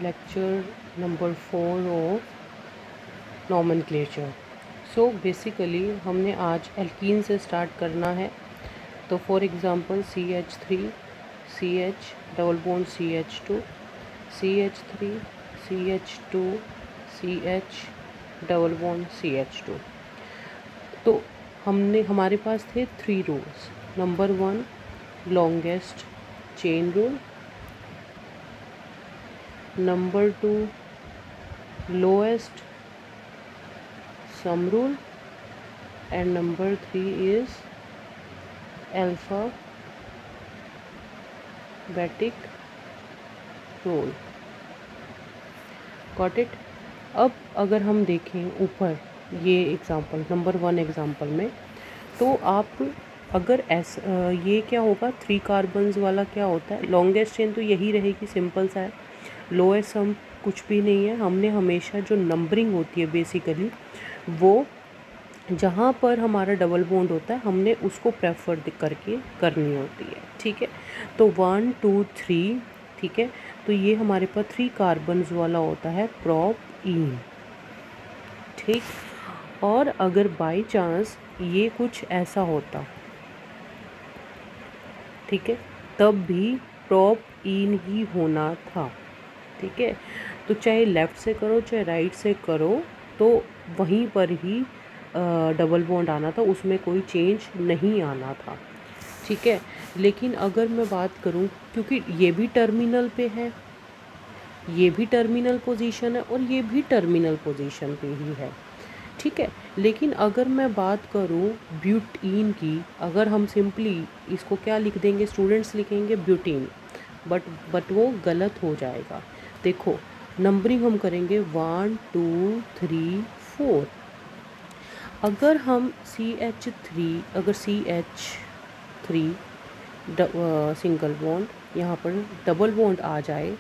Lecture number 4 of nomenclature. So basically हमने आज alkene से स्टार्ट करना है. तो for example CH3 CH double bond CH2 CH3 CH2 CH double bond CH2. तो हमारे पास थे 3 rules. Number 1 longest chain rule, number 2 lowest sum rule, and number 3 is alphabetic rule. Got it? अब अगर हम देखें ऊपर ये एग्जांपल नंबर 1 एग्जांपल में, तो आप अगर ये क्या होगा 3 कार्बन्स वाला क्या होता है, लॉन्गेस्ट चेन तो यही रहेगी, सिंपल सा है. लोएस्ट सम कुछ भी नहीं है. हमने हमेशा जो नंबरिंग होती है बेसिकली वो जहाँ पर हमारा डबल बॉन्ड होता है हमने उसको प्रेफर करके करनी होती है. ठीक है, तो 1 2 3. ठीक है, तो ये हमारे पास 3 कार्बन्स वाला होता है प्रॉप इन. ठीक, और अगर बाय चांस ये कुछ ऐसा होता, ठीक है, तब भी प्रॉप इन ही होना था. ठीक है, तो चाहे लेफ़्ट से करो चाहे राइट से करो तो वहीं पर ही डबल बॉन्ड आना था, उसमें कोई चेंज नहीं आना था. ठीक है, लेकिन अगर मैं बात करूं, क्योंकि ये भी टर्मिनल पे है, ये भी टर्मिनल पोजीशन है और ये भी टर्मिनल पोजीशन पे ही है. ठीक है, लेकिन अगर मैं बात करूं ब्यूटीन की, अगर हम सिंपली इसको क्या लिख देंगे, स्टूडेंट्स लिखेंगे ब्यूटीन, बट वो गलत हो जाएगा. देखो नंबरिंग हम करेंगे 1 2 3 4. अगर हम CH3 अगर CH3 सिंगल बॉन्ड यहाँ पर डबल बॉन्ड आ जाए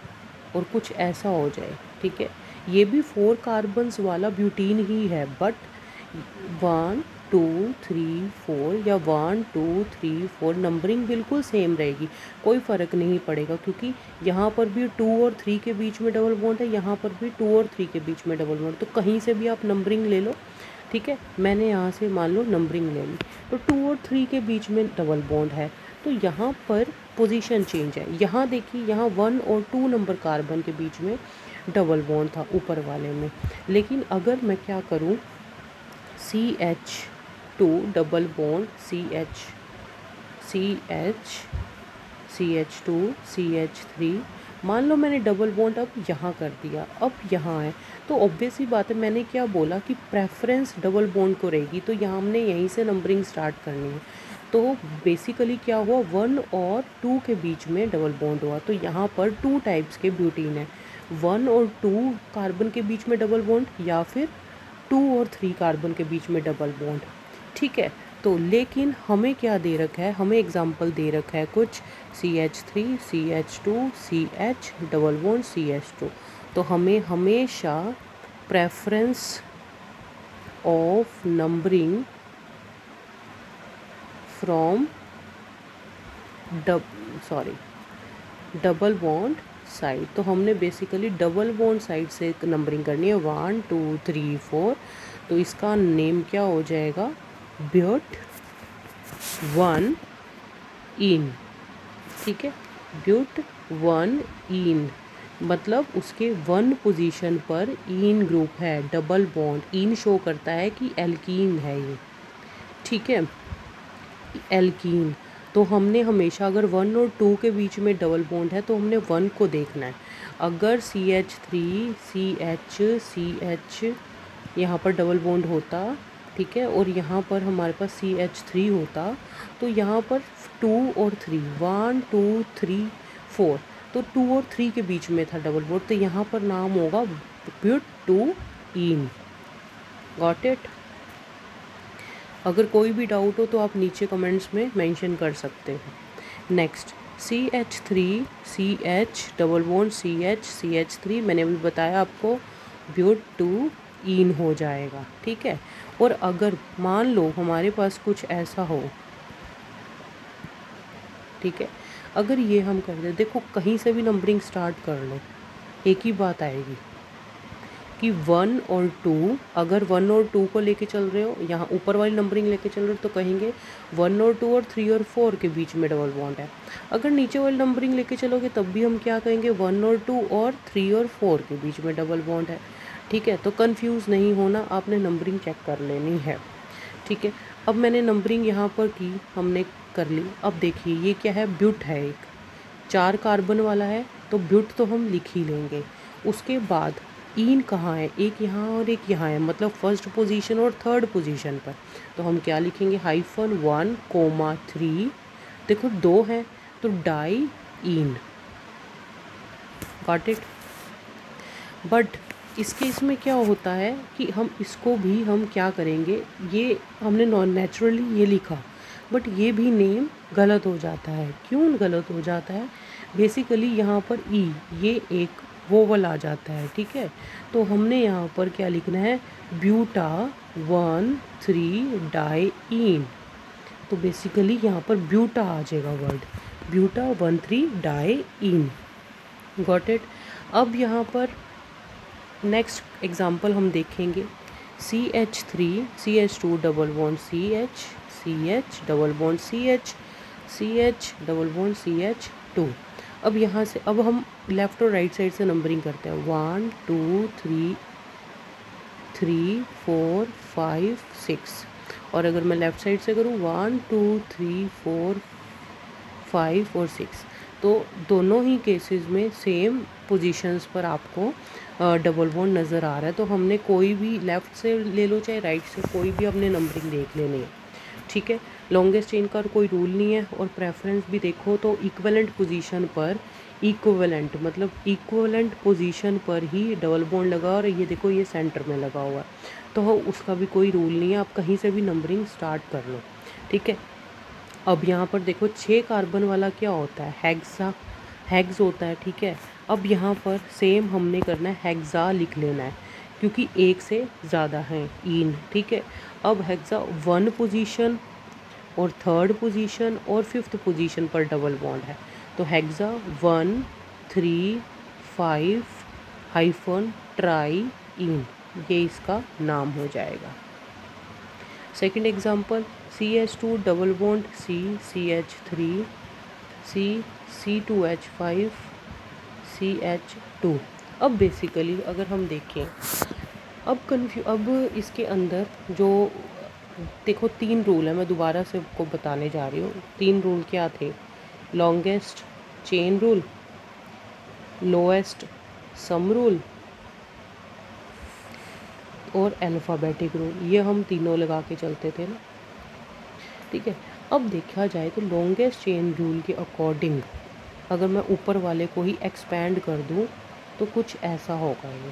और कुछ ऐसा हो जाए, ठीक है, ये भी 4 कार्बन्स वाला ब्यूटीन ही है, बट 1 2 3 4 या 1 2 3 4 नंबरिंग बिल्कुल सेम रहेगी, कोई फ़र्क नहीं पड़ेगा, क्योंकि यहाँ पर भी 2 और 3 के बीच में डबल बॉन्ड है, यहाँ पर भी 2 और 3 के बीच में डबल बॉन्ड. तो कहीं से भी आप नंबरिंग ले लो. ठीक है, मैंने यहाँ से मान लो नंबरिंग ले ली, तो 2 और 3 के बीच में डबल बॉन्ड है, तो यहाँ पर पोजीशन चेंज है. यहाँ देखिए, यहाँ 1 और 2 नंबर कार्बन के बीच में डबल बॉन्ड था ऊपर वाले में. लेकिन अगर मैं क्या करूँ, CH2 double bond CH2 CH3, मान लो मैंने डबल बॉन्ड अब यहाँ कर दिया, अब यहाँ है, तो ऑब्वियस ही बात है, मैंने क्या बोला कि प्रेफरेंस डबल बॉन्ड को रहेगी, तो यहाँ हमने यहीं से नंबरिंग स्टार्ट करनी है. तो बेसिकली क्या हुआ, 1 और 2 के बीच में डबल बॉन्ड हुआ, तो यहाँ पर 2 टाइप्स के ब्यूटीन है, 1 और 2 कार्बन के बीच में डबल बॉन्ड, या फिर 2 और 3 कार्बन के बीच में डबल बॉन्ड. ठीक है, तो लेकिन हमें क्या दे रखा है, हमें एग्जांपल दे रखा है कुछ CH3 CH2 CH double bond CH2. तो हमें हमेशा preference of numbering from double bond side, तो हमने बेसिकली डबल बॉन्ड साइड से नंबरिंग करनी है 1 2 3 4. तो इसका नेम क्या हो जाएगा, ब्यूट 1 इन. ठीक है, ब्यूट 1 इन मतलब उसके 1 पोजीशन पर इन ग्रुप है, डबल बॉन्ड, इन शो करता है कि एल्कीन है ये. ठीक है, एल्कीन. तो हमने हमेशा अगर 1 और 2 के बीच में डबल बॉन्ड है तो हमने 1 को देखना है. अगर CH3 CH यहाँ पर डबल बॉन्ड होता, ठीक है, और यहाँ पर हमारे पास CH3 होता, तो यहाँ पर 2 और 3 1 2 3 4, तो 2 और 3 के बीच में था डबल बॉन्ड, तो यहाँ पर नाम होगा ब्यूट 2 इन. Got it? अगर कोई भी डाउट हो तो आप नीचे कमेंट्स में मेंशन कर सकते हो. Next CH3 CH double bond CH3, मैंने अभी बताया आपको, ब्यूट 2 इन हो जाएगा. ठीक है, और अगर मान लो हमारे पास कुछ ऐसा हो, ठीक है, अगर ये हम कर दे, देखो कहीं से भी नंबरिंग स्टार्ट कर लो, एक ही बात आएगी कि 1 और 2, अगर 1 और 2 को लेके चल रहे हो, यहाँ ऊपर वाली नंबरिंग लेके चल रहे हो तो कहेंगे 1 और 2 और 3 और 4 के बीच में डबल बॉन्ड है। अगर नीचे वाली नंबरिंग लेके चलोगे तब भी हम क्या कहेंगे, 1 और 2 और 3 और 4 के बीच में डबल बॉन्ड है। ठीक है, तो कन्फ्यूज़ नहीं होना, आपने नंबरिंग चेक कर लेनी है। ठीक है, अब मैंने नंबरिंग यहाँ पर की, हमने कर ली। अब देखिए ये क्या है, ब्यूट है, एक 4 कार्बन वाला है, तो ब्यूट तो हम लिख ही लेंगे। उसके बाद ईन कहाँ है, एक यहाँ और एक यहाँ है, मतलब फर्स्ट पोजीशन और थर्ड पोजीशन पर। तो हम क्या लिखेंगे, -1,3। देखो 2 है तो diene, got it. But इसके इसमें क्या होता है कि हम इसको भी हम क्या करेंगे, ये हमने नॉन नेचुरली ये लिखा, बट ये भी नेम गलत हो जाता है। क्यों गलत हो जाता है, बेसिकली यहाँ पर ई, ये एक वोवल आ जाता है। ठीक है, तो हमने यहाँ पर क्या लिखना है, ब्यूटा 1,3 डाईन। तो बेसिकली यहाँ पर ब्यूटा आ जाएगा word, buta 1,3 dine, got it. अब यहाँ पर नेक्स्ट एग्जांपल हम देखेंगे, CH3 CH2 double bond CH, CH double bond CH, CH double bond CH2। अब यहाँ से अब हम लेफ़्ट और राइट साइड से नंबरिंग करते हैं, 1 2 3 3 4 5 6। और अगर मैं लेफ़्ट साइड से करूँ 1 2 3 4 5 और 6, तो दोनों ही केसेस में सेम पोजीशंस पर आपको डबल बॉन्ड नज़र आ रहा है। तो हमने कोई भी लेफ़्ट से ले लो चाहे राइट से, कोई भी अपने नंबरिंग देख लेनी है। ठीक है, लॉन्गेस्ट चेन का कोई रूल नहीं है। और प्रेफरेंस भी देखो तो इक्विवेलेंट पोजीशन पर, इक्विवेलेंट मतलब इक्विवेलेंट पोजीशन पर ही डबल बॉन्ड लगा, और ये देखो ये सेंटर में लगा हुआ है, तो उसका भी कोई रूल नहीं है, आप कहीं से भी नंबरिंग स्टार्ट कर लो। ठीक है, अब यहाँ पर देखो 6 कार्बन वाला क्या होता है, हेक्स होता है। ठीक है, अब यहाँ पर सेम हमने करना है, हेक्सा लिख लेना है क्योंकि एक से ज़्यादा है ईन। ठीक है, अब हेक्सा 1 पोजीशन और 3rd पोजीशन और 5th पोजीशन पर डबल बॉन्ड है, तो हेक्सा 1 3 5 हाइफन ट्राई इन, ये इसका नाम हो जाएगा। Second example, CH2 double bond C CH3 C C2H5 CH2। अब बेसिकली अगर हम देखें, अब इसके अंदर जो देखो 3 रूल है, मैं दोबारा से आपको बताने जा रही हूँ। 3 रूल क्या थे, longest chain rule, lowest sum rule और अल्फ़ाबेटिक रूल, ये हम तीनों लगा के चलते थे ना। ठीक है, अब देखा जाए तो लॉन्गेस्ट चेन रूल के अकॉर्डिंग अगर मैं ऊपर वाले को ही एक्सपेंड कर दूं तो कुछ ऐसा होगा ये।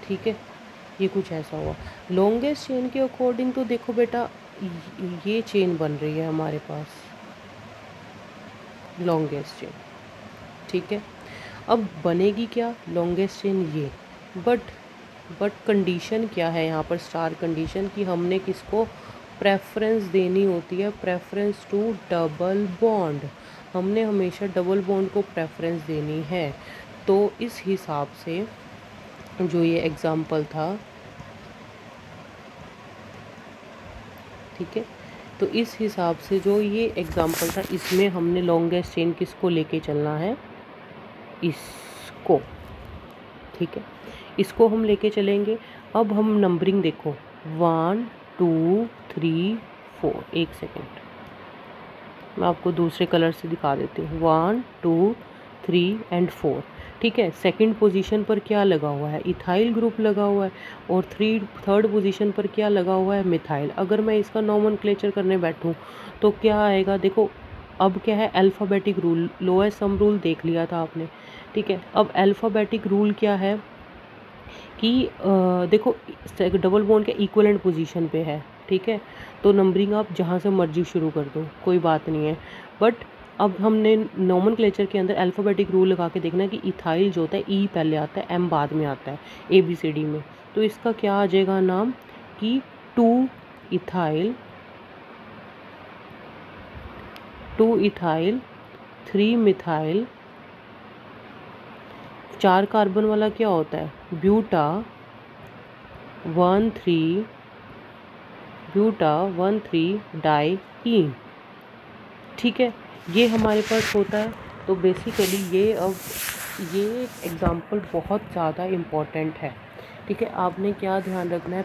ठीक है, ये कुछ ऐसा हुआ लॉन्गेस्ट चेन के अकॉर्डिंग। तो देखो बेटा, ये चेन बन रही है हमारे पास लॉन्गेस्ट चेन। ठीक है, अब बनेगी क्या लॉन्गेस्ट चेन ये, बट कंडीशन क्या है यहाँ पर, स्टार कंडीशन, कि हमने किसको प्रेफरेंस देनी होती है, प्रेफरेंस टू डबल बॉन्ड। हमने हमेशा डबल बॉन्ड को प्रेफरेंस देनी है। तो इस हिसाब से जो ये एग्ज़ाम्पल था, ठीक है, तो इस हिसाब से जो ये एग्ज़ाम्पल था, इसमें हमने लॉन्गेस्ट चेन किसको लेके चलना है, इसको। ठीक है, इसको हम लेके चलेंगे। अब हम नंबरिंग देखो 1 2 3 4, एक सेकेंड मैं आपको दूसरे कलर से दिखा देती हूँ, 1 2 3 एंड 4। ठीक है, सेकंड पोजीशन पर क्या लगा हुआ है, इथाइल ग्रुप लगा हुआ है, और थर्ड पोजीशन पर क्या लगा हुआ है, मिथाइल। अगर मैं इसका नॉमेनक्लेचर करने बैठूँ तो क्या आएगा, देखो अब क्या है, alphabetic rule, lowest sum rule देख लिया था आपने। ठीक है, अब अल्फ़ाबेटिक रूल क्या है कि देखो डबल बॉन्ड के इक्वलेंट पोजीशन पे है। ठीक है, तो नंबरिंग आप जहाँ से मर्जी शुरू कर दो, कोई बात नहीं है। बट अब हमने नॉमेनक्लेचर के अंदर अल्फ़ाबेटिक रूल लगा के देखना है कि इथाइल जो होता है ई पहले आता है, एम बाद में आता है ABCD में। तो इसका क्या आ जाएगा नाम कि 2 इथाइल 3 मिथाइल, 4 कार्बन वाला क्या होता है, ब्यूटा 1,3 डाईईन। ठीक है, ये हमारे पास होता है। तो बेसिकली ये एग्ज़ाम्पल बहुत ज़्यादा इम्पॉर्टेंट है। ठीक है, आपने क्या ध्यान रखना है,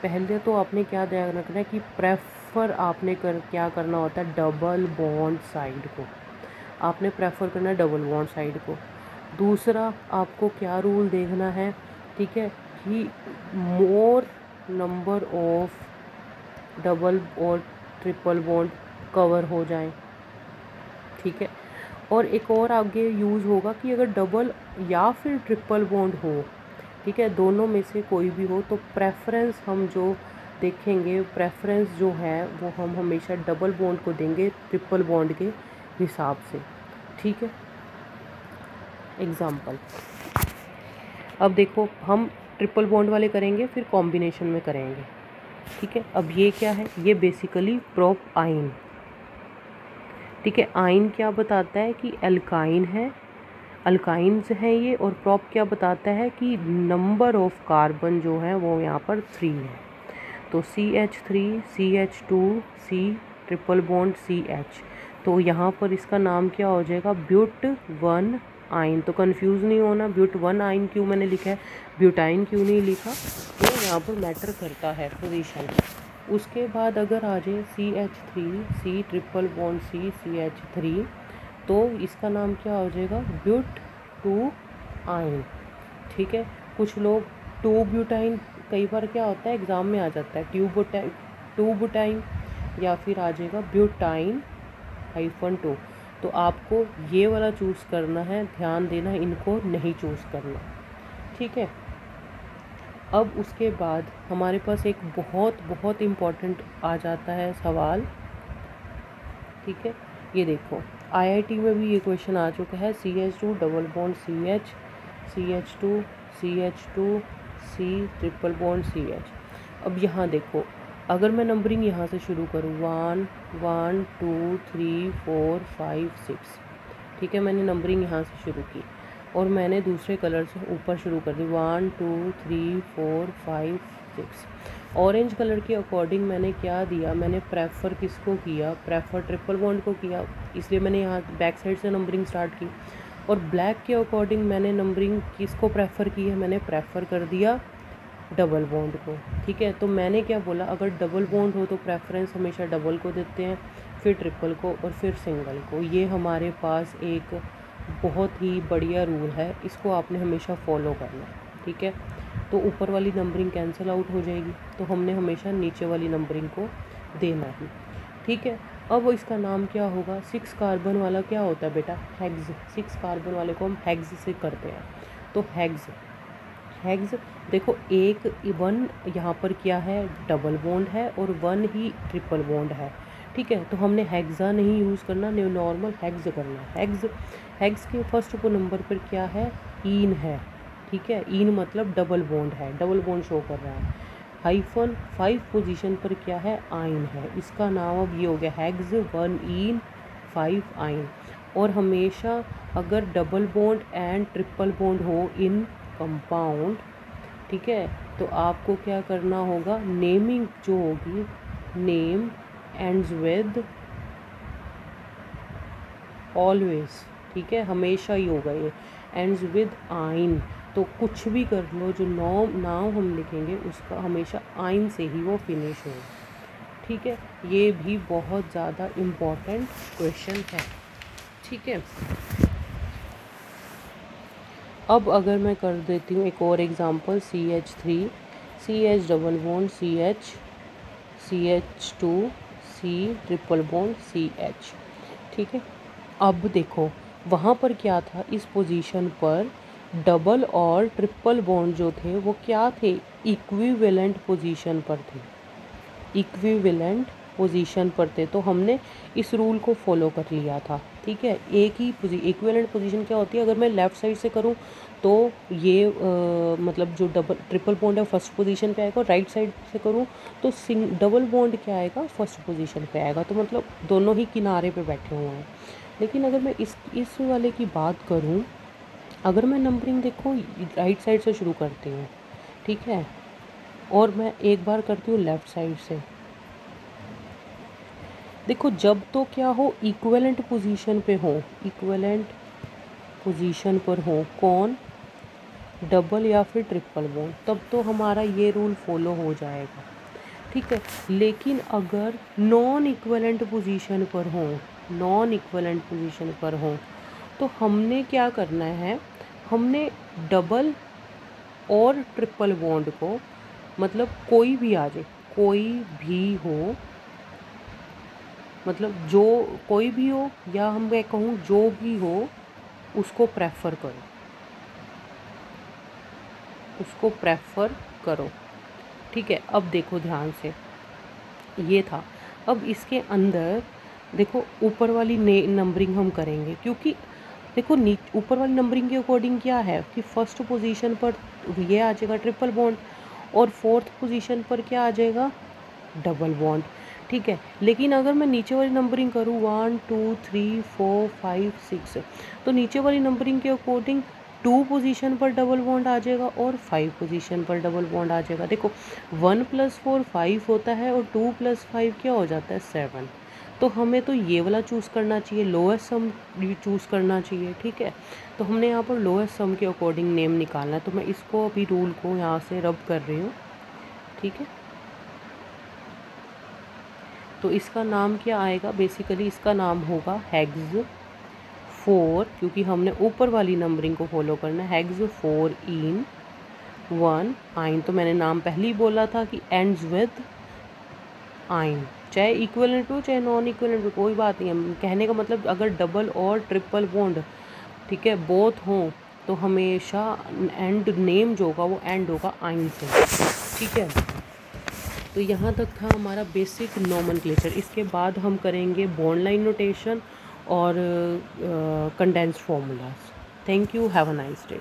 पहले तो आपने क्या ध्यान रखना है कि प्रेफर आपने क्या करना होता है, डबल बॉन्ड साइड को आपने प्रेफर करना है, डबल बॉन्ड साइड को। दूसरा आपको क्या रूल देखना है, ठीक है, कि मोर नंबर ऑफ डबल और ट्रिपल बॉन्ड कवर हो जाएं। ठीक है, और एक और आगे यूज़ होगा कि अगर डबल या फिर ट्रिपल बॉन्ड हो, ठीक है, दोनों में से कोई भी हो, तो प्रेफरेंस हम जो देखेंगे, प्रेफरेंस जो है वो हम हमेशा डबल बॉन्ड को देंगे ट्रिपल बॉन्ड के हिसाब से। ठीक है, एग्ज़ाम्पल अब देखो, हम ट्रिपल बॉन्ड वाले करेंगे, फिर कॉम्बिनेशन में करेंगे। ठीक है, अब ये क्या है, ये बेसिकली प्रोप आइन। ठीक है, आइन क्या बताता है कि एल्काइन है, अल्काइंस हैं ये, और प्रोप क्या बताता है कि नंबर ऑफ कार्बन जो है वो यहाँ पर 3 है। तो CH3 CH2 C triple bond CH, तो यहाँ पर इसका नाम क्या हो जाएगा, ब्यूट 1 आइन। तो कंफ्यूज नहीं होना, ब्यूट 1 आइन क्यों मैंने लिखा है, ब्यूटाइन क्यों नहीं लिखा, तो यहाँ पर मैटर करता है पोजीशन। उसके बाद अगर आ जाए CH3 C triple bond C CH3, तो इसका नाम क्या हो जाएगा, ब्यूट 2 आइन। ठीक है, कुछ लोग 2 ब्यूटाइन, कई बार क्या होता है एग्ज़ाम में आ जाता है 2 ब्यूटाइन, या फिर आ जाएगा ब्यूटाइन -2। तो आपको ये वाला चूज़ करना है, ध्यान देना, इनको नहीं चूज़ करना। ठीक है, अब उसके बाद हमारे पास एक बहुत इम्पॉर्टेंट आ जाता है सवाल। ठीक है, ये देखो, IIT में भी ये क्वेश्चन आ चुका है, CH2 double bond CH, CH2 CH2 C triple bond CH। अब यहाँ देखो, अगर मैं नंबरिंग यहाँ से शुरू करूँ 1 1 2 3 4 5 6, ठीक है, मैंने नंबरिंग यहाँ से शुरू की और मैंने दूसरे कलर से ऊपर शुरू कर दी 1 2 3 4 5 6। ऑरेंज कलर के अकॉर्डिंग मैंने क्या दिया, मैंने प्रेफर किसको किया, प्रेफर ट्रिपल बॉन्ड को किया, इसलिए मैंने यहाँ बैक साइड से नंबरिंग स्टार्ट की। और ब्लैक के अकॉर्डिंग मैंने नंबरिंग किसको प्रेफर की है, मैंने प्रेफर कर दिया डबल बॉन्ड को। ठीक है, तो मैंने क्या बोला, अगर डबल बॉन्ड हो तो प्रेफरेंस हमेशा डबल को देते हैं, फिर ट्रिपल को और फिर सिंगल को। ये हमारे पास एक बहुत ही बढ़िया रूल है, इसको आपने हमेशा फॉलो करना है। ठीक है, तो ऊपर वाली नंबरिंग कैंसिल आउट हो जाएगी, तो हमने हमेशा नीचे वाली नंबरिंग को देना है। ठीक है, अब इसका नाम क्या होगा, 6 कार्बन वाला क्या होता है बेटा, हेक्स। 6 कार्बन वाले को हम हेक्स से करते हैं, तो हेक्स देखो, 1 यहाँ पर क्या है, डबल बॉन्ड है और 1 ही ट्रिपल बॉन्ड है। ठीक है, तो हमने हेक्सा नहीं यूज़ करना, नॉर्मल हेक्स करना है। हेक्स के फर्स्ट नंबर पर क्या है, ईन है। ठीक है, ईन मतलब डबल बॉन्ड है, डबल बॉन्ड शो कर रहा है। -5 पोजीशन पर क्या है, आइन है। इसका नाम अब ये हो गया हेक्स 1 ईन 5 आइन। और हमेशा अगर double bond and triple bond हो इन कंपाउंड, ठीक है, तो आपको क्या करना होगा, नेमिंग जो होगी, नेम एंड्स विद ऑलवेज। ठीक है, हमेशा ही होगा ये, एंड्स विद आइन। तो कुछ भी कर लो, जो नाम हम लिखेंगे उसका हमेशा आइन से ही वो फिनिश हो। ठीक है, ये भी बहुत ज़्यादा इम्पॉर्टेंट क्वेश्चन है। ठीक है, अब अगर मैं कर देती हूँ एक और example, CH3 CH double bond CH CH2 C triple bond CH। ठीक है, अब देखो वहाँ पर क्या था, इस पोजीशन पर डबल और ट्रिपल बॉन्ड जो थे वो क्या थे, इक्विवेलेंट पोजीशन पर थे, इक्विवेलेंट पोजीशन पर थे। तो हमने इस रूल को फॉलो कर लिया था। ठीक है, एक ही इक्विवेलेंट पोजीशन क्या होती है, अगर मैं लेफ़्ट साइड से करूँ तो ये मतलब जो ट्रिपल बॉन्ड है फर्स्ट पोजीशन पे आएगा, और राइट साइड से करूँ तो डबल बॉन्ड क्या आएगा, फर्स्ट पोजीशन पे आएगा। तो मतलब दोनों ही किनारे पे बैठे हुए हैं। लेकिन अगर मैं इस वाले की बात करूँ, अगर मैं नंबरिंग देखो राइट साइड से शुरू करती हूँ, ठीक है, और मैं एक बार करती हूँ लेफ़्ट साइड से। देखो जब तो क्या हो, इक्विवेलेंट पोजीशन पे हो, इक्विवेलेंट पोजीशन पर हो कौन, डबल या फिर ट्रिपल बॉन्ड, तब तो हमारा ये रूल फॉलो हो जाएगा, ठीक है। लेकिन अगर नॉन इक्विवेलेंट पोजीशन पर हो, नॉन इक्विवेलेंट पोजीशन पर हो, तो हमने क्या करना है, हमने डबल और ट्रिपल बॉन्ड को, मतलब कोई भी आ जाए, कोई भी हो, मतलब जो कोई भी हो, या हम मैं कहूँ जो भी हो, उसको प्रेफर करो, उसको प्रेफर करो, ठीक है। अब देखो ध्यान से, ये था। अब इसके अंदर देखो ऊपर वाली नंबरिंग हम करेंगे, क्योंकि देखो ऊपर वाली नंबरिंग के अकॉर्डिंग क्या है कि फर्स्ट पोजीशन पर ये आ जाएगा ट्रिपल बॉन्ड, और फोर्थ पोजीशन पर क्या आ जाएगा, डबल बॉन्ड, ठीक है। लेकिन अगर मैं नीचे वाली नंबरिंग करूँ 1 2 3 4 5 6, तो नीचे वाली नंबरिंग के अकॉर्डिंग 2 पोजीशन पर डबल बॉन्ड आ जाएगा और 5 पोजीशन पर डबल बॉन्ड आ जाएगा। देखो 1 + 4 5 होता है, और 2 + 5 क्या हो जाता है 7। तो हमें तो ये वाला चूज़ करना चाहिए, लोएस्ट सम चूज़ करना चाहिए, ठीक है। तो हमने यहाँ पर लोएस्ट सम के अकॉर्डिंग नेम निकालना है, तो मैं इसको अभी रूल को यहाँ से रब कर रही हूँ, ठीक है। तो इसका नाम क्या आएगा, बेसिकली इसका नाम होगा हेग्स 4, क्योंकि हमने ऊपर वाली नंबरिंग को फॉलो करना है, हेग्स 4 इन 1 आइन। तो मैंने नाम पहले ही बोला था कि एंड्स विद आइन, चाहे इक्विवेलेंट हो चाहे नॉन इक्विवेलेंट हो, कोई बात नहीं है। कहने का मतलब अगर डबल और ट्रिपल बॉन्ड, ठीक है, बोथ हों, तो हमेशा एंड नेम जो होगा वो एंड होगा आइन से, ठीक है। तो यहाँ तक था हमारा बेसिक नोमेनक्लेचर। इसके बाद हम करेंगे बॉन्ड लाइन नोटेशन और condensed formulas. Thank you, have a nice day.